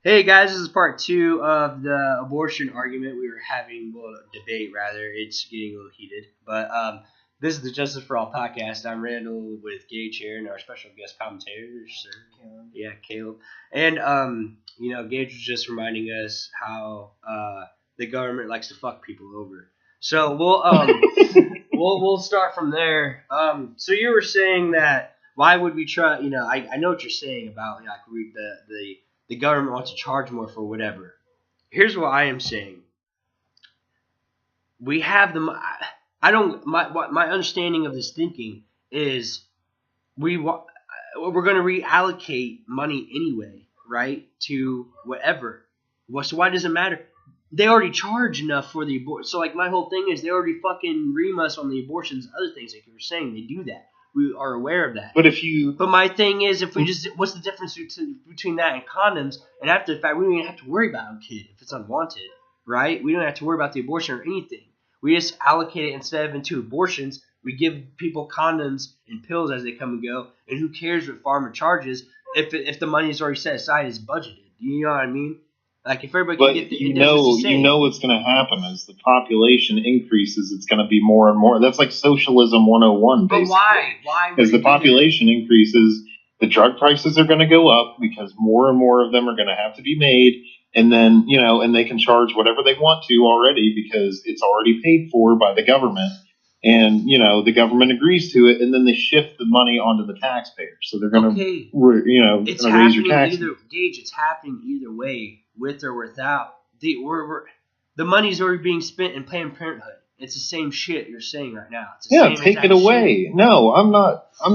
Hey guys, this is part two of the abortion argument we were having, well, debate rather. It's getting a little heated, but this is the Justice for All podcast. I'm Randall with Gage here, and our special guest commentator, sir. Caleb. Yeah, Caleb. And Gage was just reminding us how the government likes to fuck people over. So we'll we'll start from there. So you were saying that why would we try? I know what you're saying about like the government wants to charge more for whatever. Here's what I am saying. We have the. I don't. My understanding of this thinking is we're going to reallocate money anyway, right? To whatever. So why does it matter? They already charge enough for the abortion. So like my whole thing is they already fucking ream us on the abortions, other things like you were saying. They do that. We are aware of that. But my thing is, if we just, what's the difference between that and condoms? And after the fact, we don't even have to worry about a kid if it's unwanted, right? We don't have to worry about the abortion or anything. We just allocate it instead of into abortions. We give people condoms and pills as they come and go, and who cares what pharma charges if the money is already set aside as budgeted? You know what I mean? Like if everybody But can get the you know what's going to happen as the population increases. It's going to be more and more. That's like socialism 101, But basically. why? Why? As the population increases, the drug prices are going to go up because more and more of them are going to have to be made. And then, and they can charge whatever they want to already because it's already paid for by the government. And, the government agrees to it, and then they shift the money onto the taxpayers. So they're going to, it's raise your taxes. Gage, it's happening either way, with or without. The money's already being spent in Planned Parenthood. It's the same shit you're saying right now. It's the Yeah, same take it away. Shit. No, I'm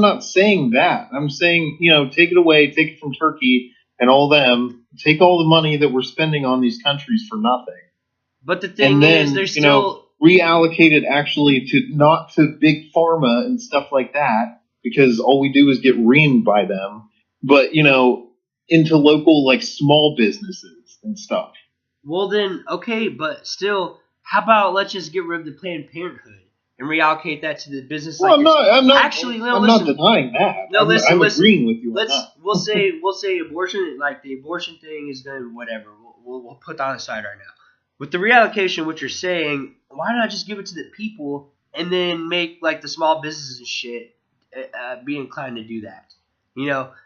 not saying that. I'm saying, take it away, take it from Turkey and all them. Take all the money that we're spending on these countries for nothing. But the thing is, there's still reallocate it actually not to big pharma and stuff like that, because all we do is get reamed by them, but into local like small businesses and stuff. Well then, okay, but still, how about let's just get rid of the Planned Parenthood and reallocate that to the business? Well, like I'm not. Actually, no, I'm listen, not denying that. No, I'm agreeing with you on that. We'll say abortion, like the abortion thing is gonna whatever. We'll put that on the side right now. With the reallocation, what you're saying, why not just give it to the people and then make like the small businesses and shit be inclined to do that?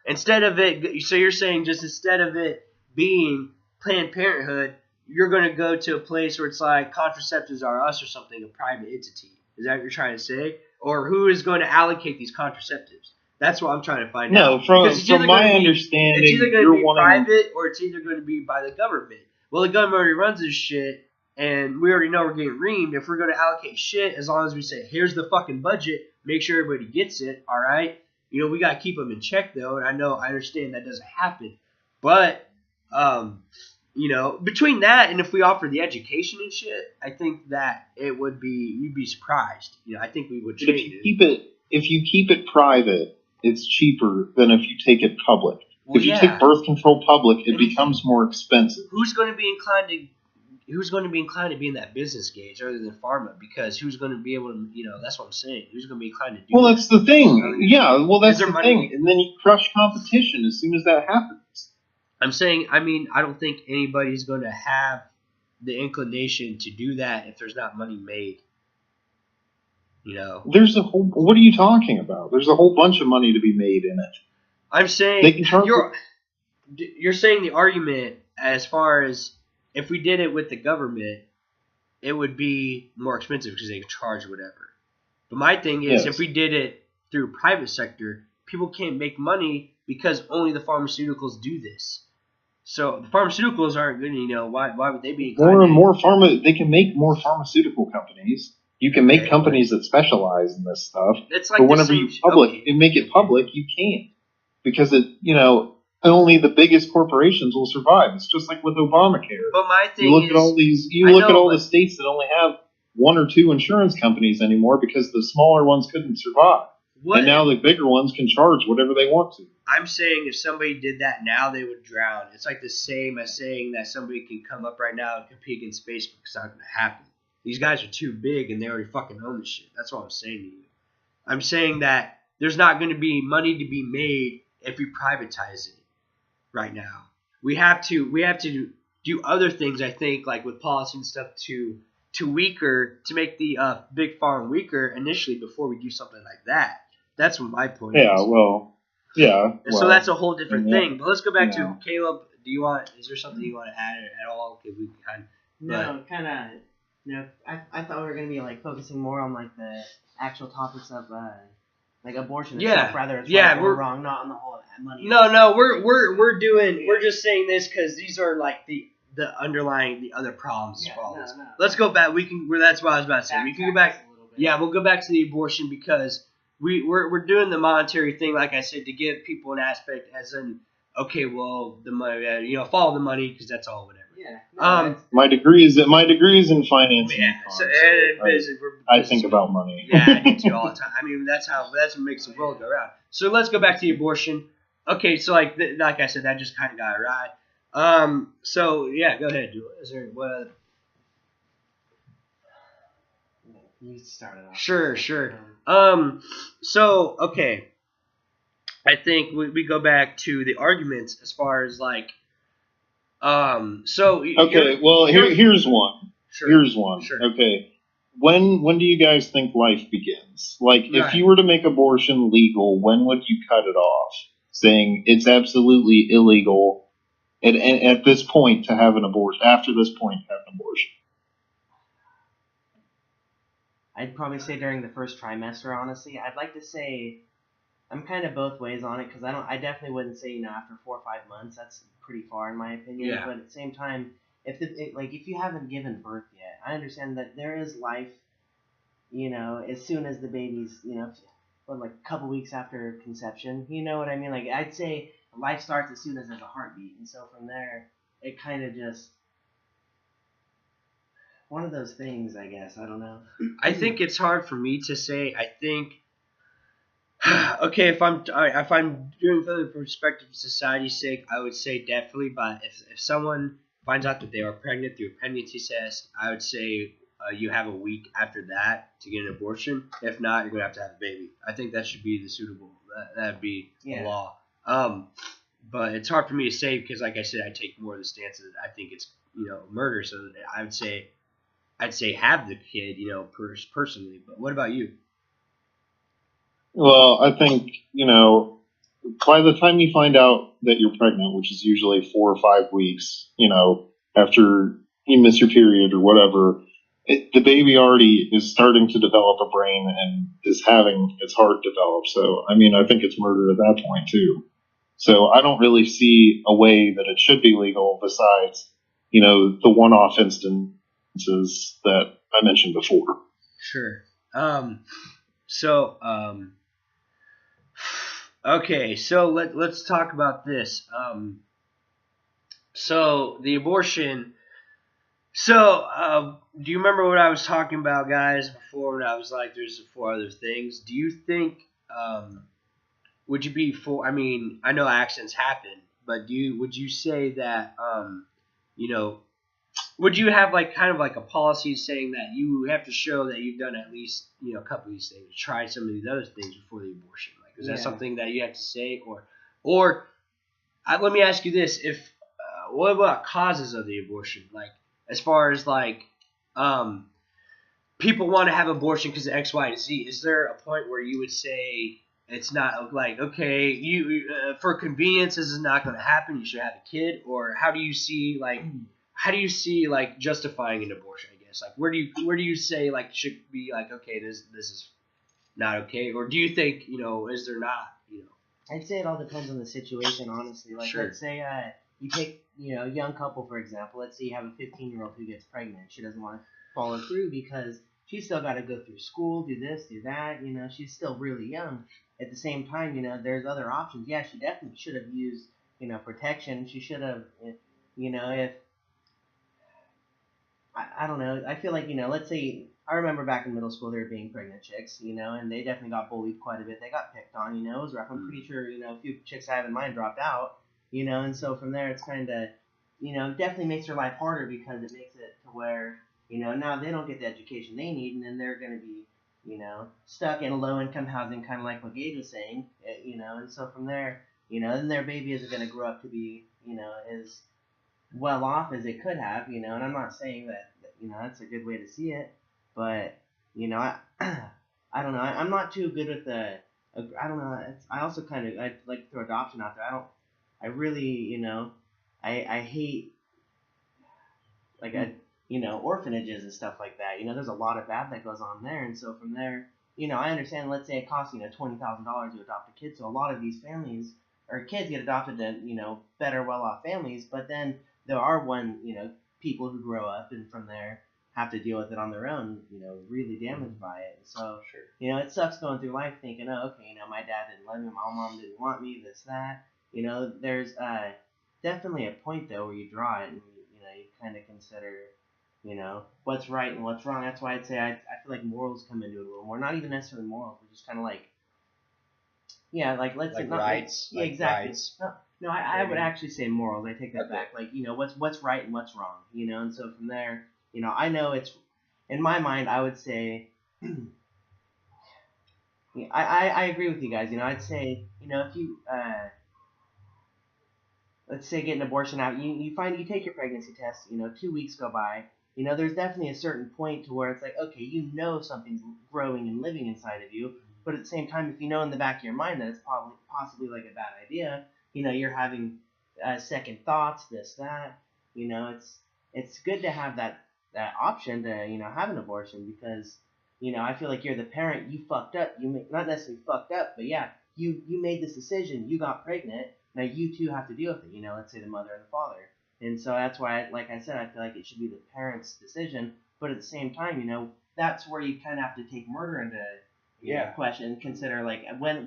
Instead of it. So you're saying just instead of it being Planned Parenthood, you're going to go to a place where it's like Contraceptives Are Us or something, a private entity. Is that what you're trying to say? Or who is going to allocate these contraceptives? That's what I'm trying to find out. No, from my understanding, it's either going to be private or it's either going to be by the government. Well, the government already runs this shit, and we already know we're getting reamed. If we're going to allocate shit, as long as we say, here's the fucking budget, make sure everybody gets it, all right? We got to keep them in check, though, and I understand that doesn't happen. But, between that and if we offer the education and shit, I think that it would be, you'd be surprised. I think we would change it. If you keep it private, it's cheaper than if you take it public. Well, if you take birth control public, it becomes more expensive. Who's going to be inclined to be in that business, Gage, other than pharma? Because who's going to be able to, that's what I'm saying. Who's going to be inclined to do that? Well, that's the thing. Yeah, well, that's the thing. And then you crush competition as soon as that happens. I'm saying, I don't think anybody's going to have the inclination to do that if there's not money made. There's a whole. What are you talking about? There's a whole bunch of money to be made in it. I'm saying they can charge. You're saying the argument as far as if we did it with the government, it would be more expensive because they could charge whatever. But my thing is, if we did it through private sector, people can't make money because only the pharmaceuticals do this. So the pharmaceuticals aren't good. Why would they be? More and more They can make more pharmaceutical companies. You can make companies that specialize in this stuff. It's like but whenever you make it public, you can't because only the biggest corporations will survive. It's just like with Obamacare. But my thing you look at all these. You look at all the states that only have one or two insurance companies anymore because the smaller ones couldn't survive. And now the bigger ones can charge whatever they want to. I'm saying if somebody did that now, they would drown. It's like the same as saying that somebody can come up right now and compete against Facebook. It's not going to happen. These guys are too big and they already fucking own the shit. That's what I'm saying to you. I'm saying that there's not going to be money to be made if we privatize it right now. we have to do other things. I think like with policy and stuff to make the big farm weaker initially before we do something like that. That's what my point Yeah, is. well, yeah. So that's a whole different and that- thing. But let's go back to yeah. Caleb. Is there something you want to add at all? Okay, we kind No, kind of. I thought we were gonna be like focusing more on like the actual topics of like abortion Yeah. itself, rather it's Yeah, right or wrong, not on the whole money. No, we're just saying this because these are like the underlying the other problems as well. No. Let's go back. That's what I was about to say. We can go back. A little bit. Yeah, we'll go back to the abortion because we're doing the monetary thing, like I said, to give people an aspect as in, okay, well, the money, follow the money because that's all, whatever. Yeah. My degree is in finance. Yeah, and so, econs. I think about money. Yeah, I do too all the time. I mean, that's what makes the world go round. So let's go back to the abortion. Okay, so like I said, that just kind of got it right. So yeah, go ahead. Is there what? You started off. Sure. So okay, I think we go back to the arguments as far as like, so Okay, well here's one. Sure. Here's one. Sure. Okay. When do you guys think life begins? Like, if Right. you were to make abortion legal, when would you cut it off? Saying it's absolutely illegal at this point to have an abortion. After this point, to have an abortion. I'd probably say during the first trimester. Honestly, I'd like to say I'm kind of both ways on it because I definitely wouldn't say after 4 or 5 months. That's pretty far in my opinion. Yeah. But at the same time, if you haven't given birth yet, I understand that there is life. As soon as the baby's like a couple weeks after conception. You know what I mean? Like I'd say life starts as soon as there's a heartbeat, and so from there it kind of just one of those things. I guess I don't know. I think it's hard for me to say. I think, okay, if I'm doing from the perspective of society's sake, I would say definitely. But if someone finds out that they are pregnant through a pregnancy test, I would say you have a week after that to get an abortion. If not, you're gonna have to have a baby. I think that should be the suitable. That'd be the law. But it's hard for me to say because, like I said, I take more of the stance that I think it's murder. So I would say. I'd say have the kid, personally. But what about you? Well, I think, by the time you find out that you're pregnant, which is usually 4 or 5 weeks, after you miss your period or whatever, the baby already is starting to develop a brain and is having its heart develop. So, I mean, I think it's murder at that point, too. So I don't really see a way that it should be legal besides, the one-off instances that I mentioned before. Sure. Okay, so let's talk about this. So the abortion. So, do you remember what I was talking about, guys, before when I was like, there's 4 other things? Do you think, would you be for? I mean, I know accidents happen, but would you say that, would you have like kind of like a policy saying that you have to show that you've done at least a couple of these things, try some of these other things before the abortion? Like, is that something that you have to say, or let me ask you this: what about causes of the abortion? Like, as far as like, people want to have abortion because of X, Y, and Z. Is there a point where you would say it's not like, okay, you for convenience, this is not going to happen. You should have a kid, or how do you see like justifying an abortion? I guess like where do you say like should be like, okay, this is not okay, or do you think is there not? I'd say it all depends on the situation, honestly. Like, Sure. Let's say you take a young couple, for example. Let's say you have a 15-year-old who gets pregnant. She doesn't want to follow through because she's still got to go through school, do this, do that. She's still really young. At the same time, there's other options. Yeah, she definitely should have used protection. She should have, if I don't know. I feel like let's say I remember back in middle school there being pregnant chicks, and they definitely got bullied quite a bit. They got picked on, it was rough. I'm pretty sure a few chicks I have in mind dropped out, and so from there it's kind of definitely makes their life harder because it makes it to where now they don't get the education they need, and then they're going to be stuck in low income housing, kind of like what Gage was saying, and so from there then their baby isn't going to grow up to be as well off as it could have, and I'm not saying that, that's a good way to see it, but, I don't know, I'm not too good with I don't know, I also kind of, I like to throw adoption out there. I really, I hate, like, orphanages and stuff like that. There's a lot of bad that goes on there, and so from there, I understand. Let's say it costs $20,000 to adopt a kid, so a lot of these families or kids get adopted to better, well-off families. But then there are people who grow up and from there have to deal with it on their own, really damaged by it. So Sure. it sucks going through life thinking, oh, okay, my dad didn't love me, my mom didn't want me, this that. There's definitely a point though where you draw it and you kind of consider what's right and what's wrong. That's why I'd say I feel like morals come into it a little more. Not even necessarily morals, but just kind of like, like let's Like say not rights. yeah, like exactly. rights. No, I would actually say morals. I take that Okay. back. Like what's right and what's wrong. And so from there, I know it's in my mind. I would say, I agree with you guys. I'd say if you let's say get an abortion out, you take your pregnancy test, 2 weeks go by, there's definitely a certain point to where it's like, okay, something's growing and living inside of you, but at the same time, if in the back of your mind that it's possibly like a bad idea, you're having second thoughts, this, that, it's good to have that option to, have an abortion because, I feel like you're the parent, you fucked up, not necessarily fucked up, but yeah, you made this decision, you got pregnant. Now you two have to deal with it, let's say the mother and the father. And so that's why, like I said, I feel like it should be the parent's decision. But at the same time, that's where you kind of have to take murder into question and consider, like, what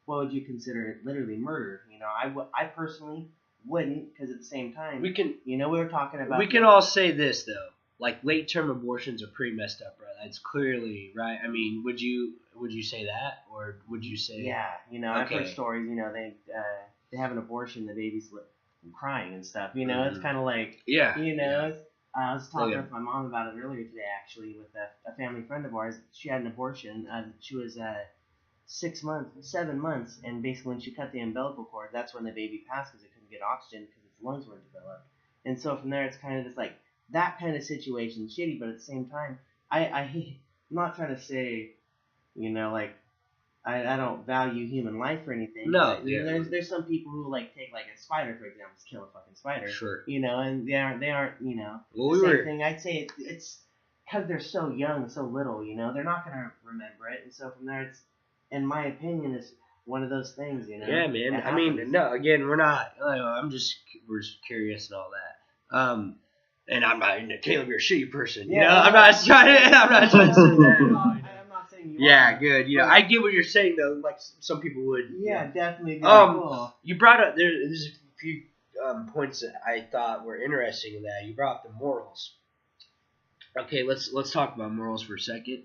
would you consider literally murder? I personally wouldn't, because at the same time, We can we were talking about. we can all say this though. Like late term abortions are pretty messed up, bro. That's clearly right. I mean, would you say that, or would you say? Yeah, I've heard Okay. stories. They have an abortion, the baby's crying and stuff. It's kind of like. Yeah. I was talking Yeah. with my mom about it earlier today, actually, with a family friend of ours. She had an abortion. She was 7 months, and basically when she cut the umbilical cord, that's when the baby passed because it couldn't get oxygen because its lungs weren't developed. And so from there, it's kind of just like that kind of situation, shitty. But at the same time, I'm not trying to say, like. I don't value human life or anything. No, but, there's some people who take like a spider, for example, just kill a fucking spider. Sure. And they aren't Well, the same thing. I'd say it's because they're so young, so little. They're not gonna remember it, and so from there, it's, in my opinion, it's one of those things. Yeah, man. It I mean, happens. no. Again, we're not. We're just curious and all that. And I'm not, Caleb, you're a shitty person. I'm not trying to. I'm not trying to say that. I'm not saying you Yeah, are. good. I get what you're saying though. Like some people would. Yeah, definitely. Cool. You brought up there's a few points that I thought were interesting in that. You brought up the morals. Okay, let's talk about morals for a second.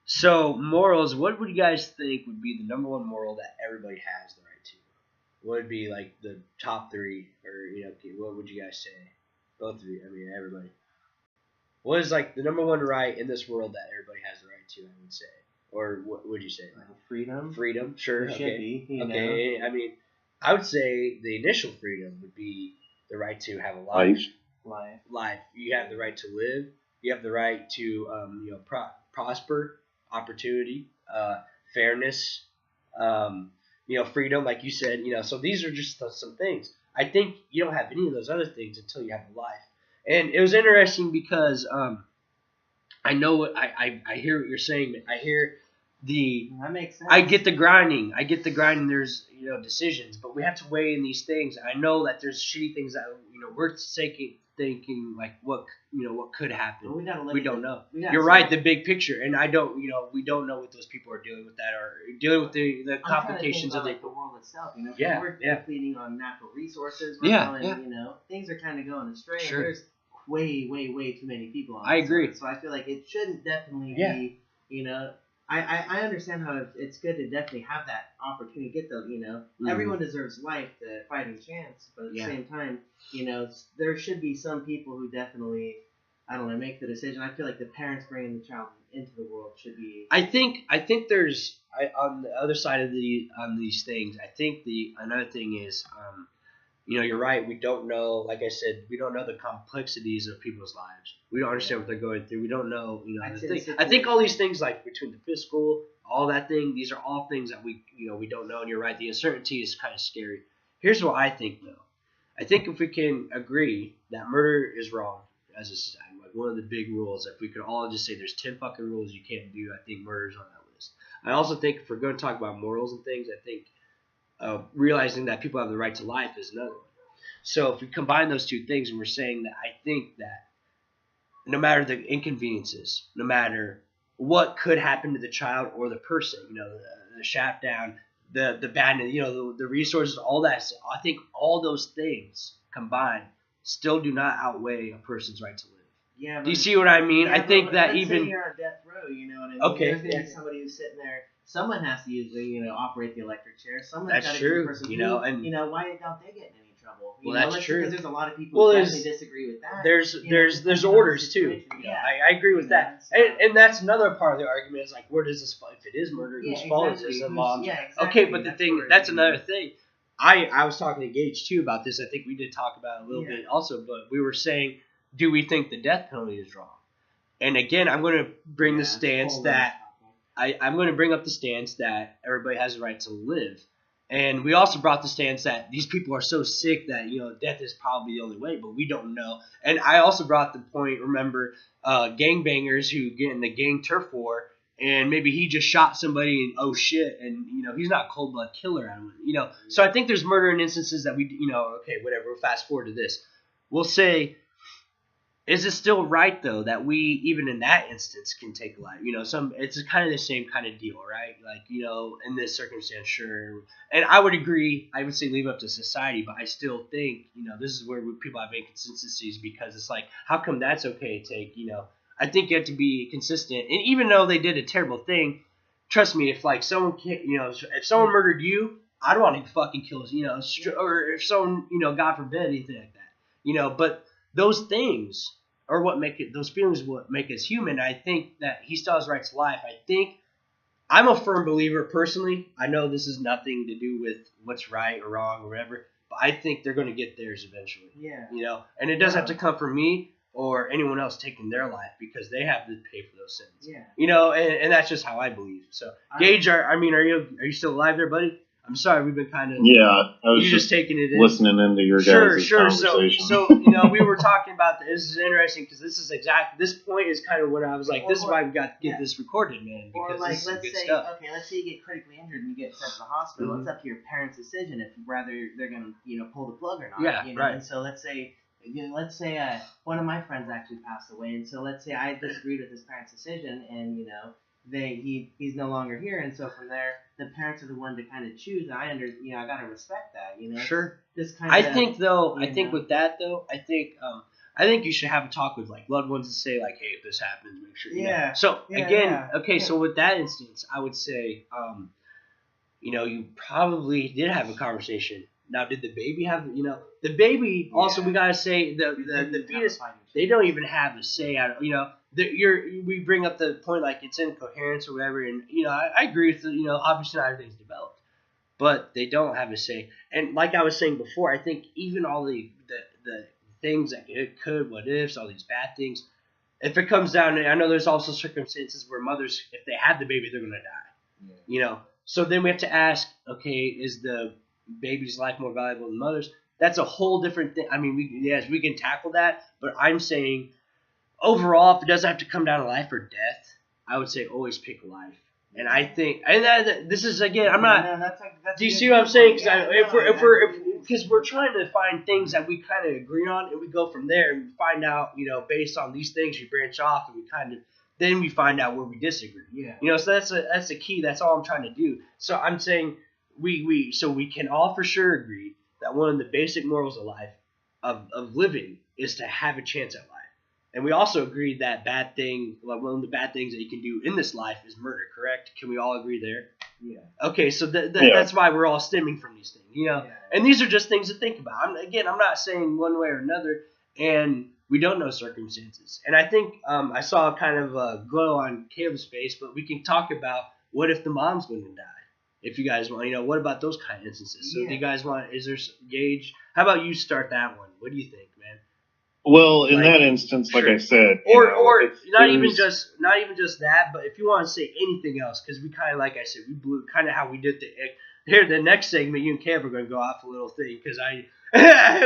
So morals. What would you guys think would be the number one moral that everybody has the right to? What would be like the top three, or okay, what would you guys say? Both of you. I mean, everybody. What is like the number one right in this world that everybody has the right to? I would say, or what would you say? Freedom. Freedom, sure. It should Okay. be. Okay. I mean, I would say the initial freedom would be the right to have a life. Life. You have the right to live. You have the right to prosper, opportunity, fairness, freedom, like you said. So these are just some things. I think you don't have any of those other things until you have a life. And it was interesting because I know I hear what you're saying. I hear That makes sense. I get the grinding. There's decisions, but we have to weigh in these things. I know that there's shitty things that we're thinking like what could happen. Well, we don't know. You're right. The big picture, and I don't. We don't know what those people are dealing with that or dealing with the complications of the world itself. Yeah, we're depleting on natural resources. Yeah, and, things are kind of going astray. Sure. There's way too many people on. I agree. So I feel like it shouldn't definitely be. I understand how it's good to definitely have that opportunity to get the, everyone deserves life, the fighting chance, but at the same time, there should be some people who definitely I don't know, make the decision. I feel like the parents bringing the child into the world should be. I think there's on the other side of these things. I think another thing is, you're right. We don't know. Like I said, we don't know the complexities of people's lives. We don't understand what they're going through. We don't know. The thing. I think all these things, like between the fiscal, all that thing, these are all things that we don't know. And you're right. The uncertainty is kind of scary. Here's what I think, though. I think if we can agree that murder is wrong as a society, like one of the big rules, if we could all just say there's 10 fucking rules you can't do, I think murder's on that list. I also think if we're going to talk about morals and things, I think realizing that people have the right to life is another one. So if we combine those two things, and we're saying that I think that no matter the inconveniences, no matter what could happen to the child or the person, the shaft down, the bad, the resources, all that stuff, I think all those things combined still do not outweigh a person's right to live. Yeah. Do you see what I mean? Yeah, I think that let's even say you're on death row, you know what I mean? Okay. There's gonna be somebody who's sitting there. Someone has to use operate the electric chair. Someone's That's got to true, be the person and why don't they get in any trouble? That's true. Because there's a lot of people who definitely disagree with that. There's orders too. Yeah. I agree with that, and that's another part of the argument is like, where does this fall? If it is murder, whose fault is this? Exactly. Okay, but that's another thing. I was talking to Gage too about this. I think we did talk about it a little bit also, but we were saying, do we think the death penalty is wrong? And again, I'm going to bring the stance that I'm going to bring up the stance that everybody has the right to live. And we also brought the stance that these people are so sick that, death is probably the only way, but we don't know. And I also brought the point, remember, gangbangers who get in the gang turf war, and maybe he just shot somebody and, oh shit, and, he's not a cold-blood killer. So I think there's murder in instances that we, okay, whatever, we'll fast forward to this. We'll say, is it still right, though, that we, even in that instance, can take a life? It's kind of the same kind of deal, right? Like, in this circumstance, sure. And I would agree. I would say leave it up to society, but I still think, this is where people have inconsistencies because it's like, how come that's okay to take, I think you have to be consistent. And even though they did a terrible thing, trust me, if, like, someone can't, if someone murdered you, I don't want to fucking kill us, or if someone, God forbid, anything like that, but those things are what make it, those feelings what make us human. I think that he still has right to life. I think I'm a firm believer personally. I know this is nothing to do with what's right or wrong or whatever, but I think they're going to get theirs eventually. Yeah. And it doesn't have to come from me or anyone else taking their life because they have to pay for those sins. Yeah. And that's just how I believe. So, Gage, are you still alive there, buddy? I'm sorry, we've been kind of I was just taking it in. Listening into your guys' conversation. So we were talking about this is interesting because this point is kind of when I was like, this is why we got to get this recorded, man. Because or like, this is let's good say, stuff. okay, let's say you get critically injured and you get sent to the hospital. Mm-hmm. It's up to your parents' decision if rather they're gonna pull the plug or not. Yeah, right. And so let's say one of my friends actually passed away, and so let's say I disagreed with his parents' decision, and he's no longer here, and so from there the parents are the one to kind of choose, and I gotta respect that. Sure. This kind I think with that though, I think you should have a talk with like loved ones and say like, hey, if this happens, make sure. Yeah. So again, okay, so with that instance, I would say, you probably did have a conversation. Now, did the baby have, the baby also, we gotta say the fetus, they don't even have a say out of, we bring up the point like it's incoherence or whatever, and I agree with obviously not everything's developed, but they don't have a say. And like I was saying before, I think even all the things that it could, what ifs, all these bad things, if it comes down to, I know there's also circumstances where mothers, if they have the baby, they're gonna die. So then we have to ask, okay, is the baby's life more valuable than mother's? That's a whole different thing. I mean, we can tackle that, but I'm saying overall, if it doesn't have to come down to life or death, I would say always pick life. And I think, and this is again, I'm not. Do you see what I'm saying? Because we're trying to find things that we kind of agree on, and we go from there and we find out, based on these things, we branch off, and then we find out where we disagree. Yeah. So that's the key. That's all I'm trying to do. So I'm saying we can all for sure agree that one of the basic morals of life, of living, is to have a chance at life. And we also agreed that one of the bad things that you can do in this life is murder, correct? Can we all agree there? Yeah. Okay, so that's why we're all stemming from these things, And these are just things to think about. I'm not saying one way or another. And We don't know circumstances. And I think I saw kind of a glow on Caleb's face, but we can talk about what if the mom's going to die? If you guys want, what about those kind of instances? So do you guys want, is there Gage? How about you start that one? What do you think, man? Well, in that instance, like I said, or not even just that, but if you want to say anything else, because we kind of, like I said, we blew kind of how we did the next segment. You and Kev are going to go off a little thing because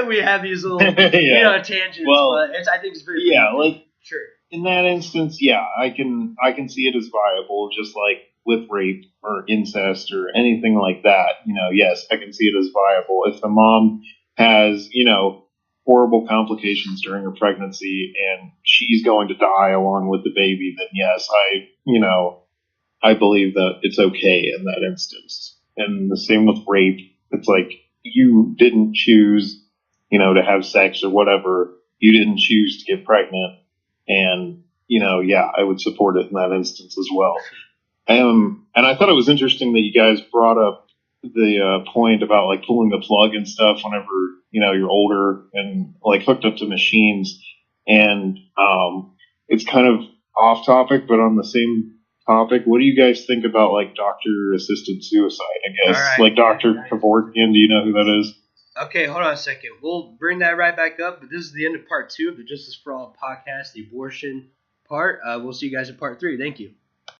we have these little tangents, but I think it's very sure. In that instance, I can see it as viable, just like with rape or incest or anything like that. Yes, I can see it as viable if the mom has horrible complications during her pregnancy and she's going to die along with the baby, then yes, I believe that it's okay in that instance. And the same with rape. It's like you didn't choose, to have sex or whatever. You didn't choose to get pregnant. And, I would support it in that instance as well. And I thought it was interesting that you guys brought up the point about like pulling the plug and stuff whenever you're older and like hooked up to machines, and it's kind of off topic but on the same topic. What do you guys think about like doctor assisted suicide? I guess like Dr. Kevorkian. Do you know who that is? Okay, hold on a second. We'll bring that right back up. But this is the end of part 2 of the Justice for All podcast, the abortion part. We'll see you guys in part 3. Thank you.